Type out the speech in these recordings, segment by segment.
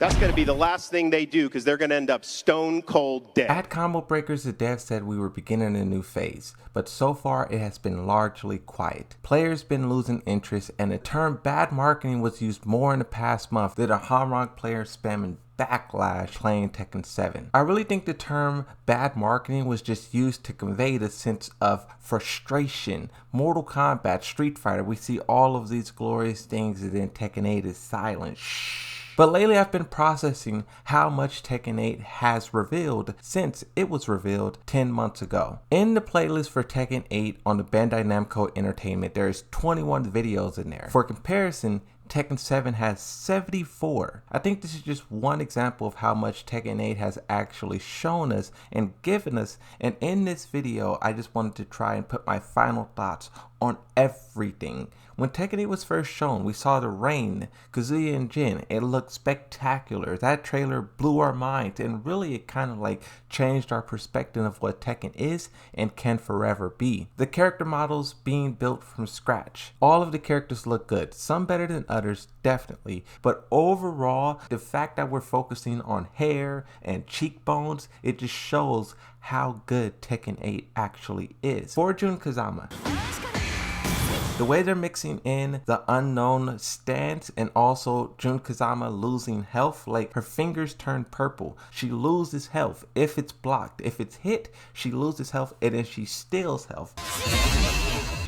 That's going to be the last thing they do because they're going to end up stone cold dead. At Combo Breakers, the dev said we were beginning a new phase, but so far it has been largely quiet. Players been losing interest, and the term bad marketing was used more in the past month than a Hamrock player spamming backlash playing Tekken 7. I really think the term bad marketing was just used to convey the sense of frustration. Mortal Kombat, Street Fighter, we see all of these glorious things, and then Tekken 8 is silent. Shh. But lately I've been processing how much Tekken 8 has revealed since it was revealed 10 months ago. In the playlist for Tekken 8 on the Bandai Namco Entertainment, there is 21 videos in there. For comparison, Tekken 7 has 74. I think this is just one example of how much Tekken 8 has actually shown us and given us, and in this video I just wanted to try and put my final thoughts on everything. When Tekken 8 was first shown, we saw the rain, Kazuya and Jin. It looked spectacular. That trailer blew our minds, and really it kind of like changed our perspective of what Tekken is and can forever be. The character models being built from scratch. All of the characters look good, some better than others, definitely, but overall, the fact that we're focusing on hair and cheekbones, it just shows how good Tekken 8 actually is. For Jun Kazama, the way they're mixing in the unknown stance and also Jun Kazama losing health, like her fingers turn purple. She loses health if it's blocked. If it's hit, she loses health and then she steals health.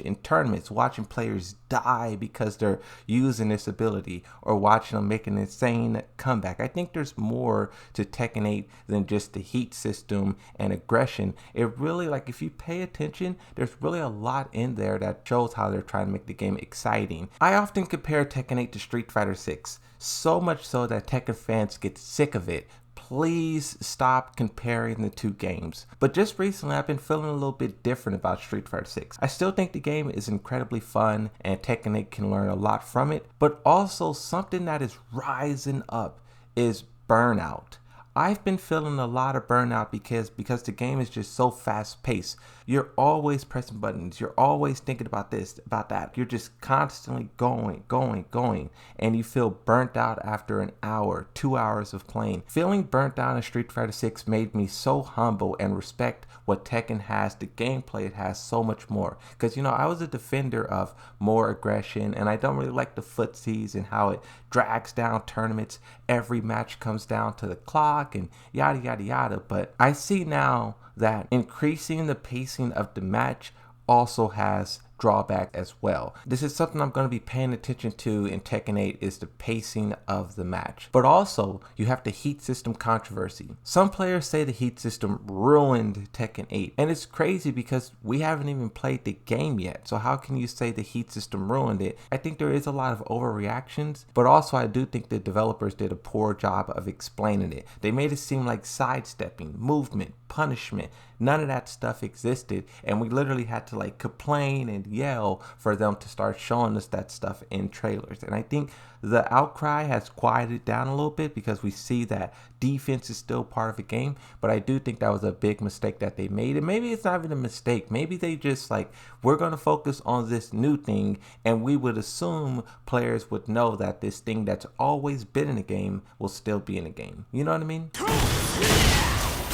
In tournaments, watching players die because they're using this ability or watching them make an insane comeback. I think there's more to Tekken 8 than just the heat system and aggression. It really, like, if you pay attention, there's really a lot in there that shows how they're trying to make the game exciting. I often compare Tekken 8 to Street Fighter 6, so much so that Tekken fans get sick of it. Please stop comparing the two games. But just recently, I've been feeling a little bit different about Street Fighter 6. I still think the game is incredibly fun and Tekken 8 can learn a lot from it, but also something that is rising up is burnout. I've been feeling a lot of burnout because the game is just so fast paced. You're always pressing buttons. You're always thinking about this, about that. You're just constantly going, and you feel burnt out after an hour, 2 hours of playing. Feeling burnt out in Street Fighter 6 made me so humble and respect what Tekken has, the gameplay it has so much more. Because, you know, I was a defender of more aggression, and I don't really like the footsies and how it drags down tournaments. Every match comes down to the clock and yada yada yada. But I see now that increasing the pacing of the match also has drawback as well. This is something I'm going to be paying attention to in Tekken 8 is the pacing of the match. But also, you have the heat system controversy. Some players say the heat system ruined Tekken 8. And it's crazy because we haven't even played the game yet. So how can you say the heat system ruined it? I think there is a lot of overreactions, but also I do think the developers did a poor job of explaining it. They made it seem like sidestepping, movement, punishment. None of that stuff existed, and we literally had to like complain and yell for them to start showing us that stuff in trailers. And I think the outcry has quieted down a little bit because we see that defense is still part of the game, but I do think that was a big mistake that they made. And maybe it's not even a mistake. Maybe they just like, we're going to focus on this new thing, and we would assume players would know that this thing that's always been in the game will still be in the game. You know what I mean?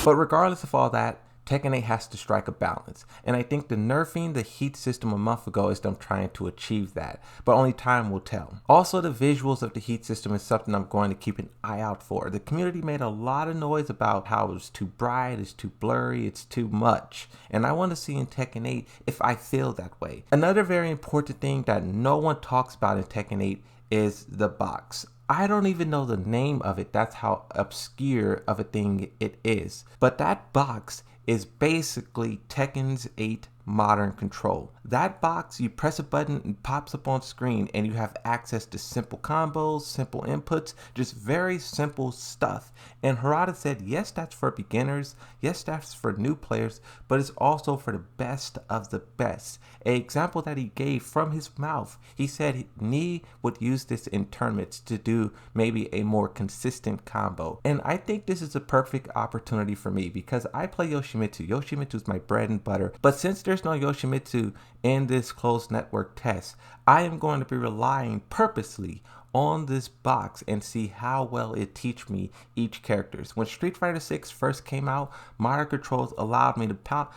But regardless of all that, Tekken 8 has to strike a balance, and I think the nerfing the heat system a month ago is them trying to achieve that, but only time will tell. Also, the visuals of the heat system is something I'm going to keep an eye out for. The community made a lot of noise about how it's too bright, it's too blurry, it's too much, and I want to see in Tekken 8 if I feel that way. Another very important thing that no one talks about in Tekken 8 is the box. I don't even know the name of it. That's how obscure of a thing it is. But that box is basically Tekken's 8 modern control. That box, you press a button and it pops up on screen, and you have access to simple combos, simple inputs, just very simple stuff. And Harada said, yes, that's for beginners, yes, that's for new players, but it's also for the best of the best. An example that he gave from his mouth, he said Ni would use this in tournaments to do maybe a more consistent combo. And I think this is a perfect opportunity for me because I play Yoshimitsu. Yoshimitsu is my bread and butter, but since there's there's no Yoshimitsu in this closed network test, I am going to be relying purposely on this box and see how well it teach me each characters. When Street Fighter 6 first came out, motor controls allowed me to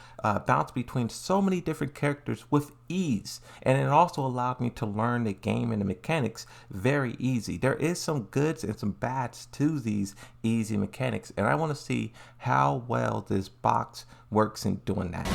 bounce between so many different characters with ease, and it also allowed me to learn the game and the mechanics very easy. There is some goods and some bads to these easy mechanics, and I want to see how well this box works in doing that.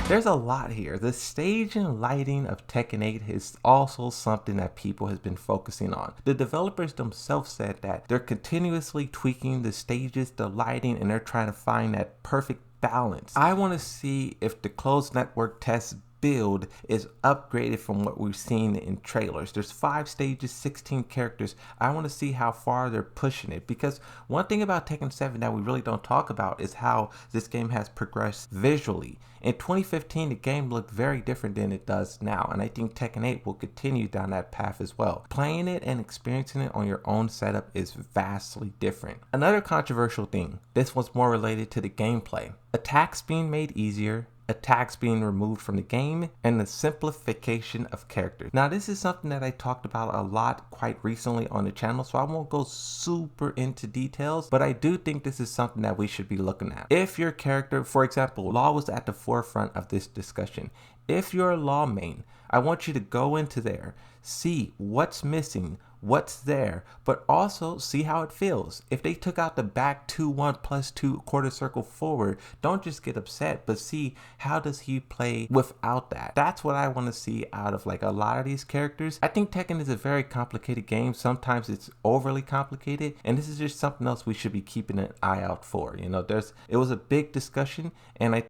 There's a lot here. The stage and lighting of Tekken 8 is also something that people has been focusing on. The developers themselves said that they're continuously tweaking the stages, the lighting, and they're trying to find that perfect balance. I want to see if the closed network test build is upgraded from what we've seen in trailers. There's 5 stages, 16 characters. I want to see how far they're pushing it, because one thing about Tekken 7 that we really don't talk about is how this game has progressed visually. In 2015, the game looked very different than it does now, and I think Tekken 8 will continue down that path as well. Playing it and experiencing it on your own setup is vastly different. Another controversial thing, this was more related to the gameplay. Attacks being made easier, attacks being removed from the game, and the simplification of characters. Now, this is something that I talked about a lot quite recently on the channel, so I won't go super into details, but I do think this is something that we should be looking at. If your character, for example, Law was at the forefront of this discussion. If you're a Law main, I want you to go into there, see what's missing, what's there, but also see how it feels. If they took out the back 2-1 plus 2 quarter circle forward, don't just get upset, but see how does he play without that. That's what I want to see out of like a lot of these characters. I think Tekken is a very complicated game. Sometimes it's overly complicated, and this is just something else we should be keeping an eye out for. You know, it was a big discussion, and I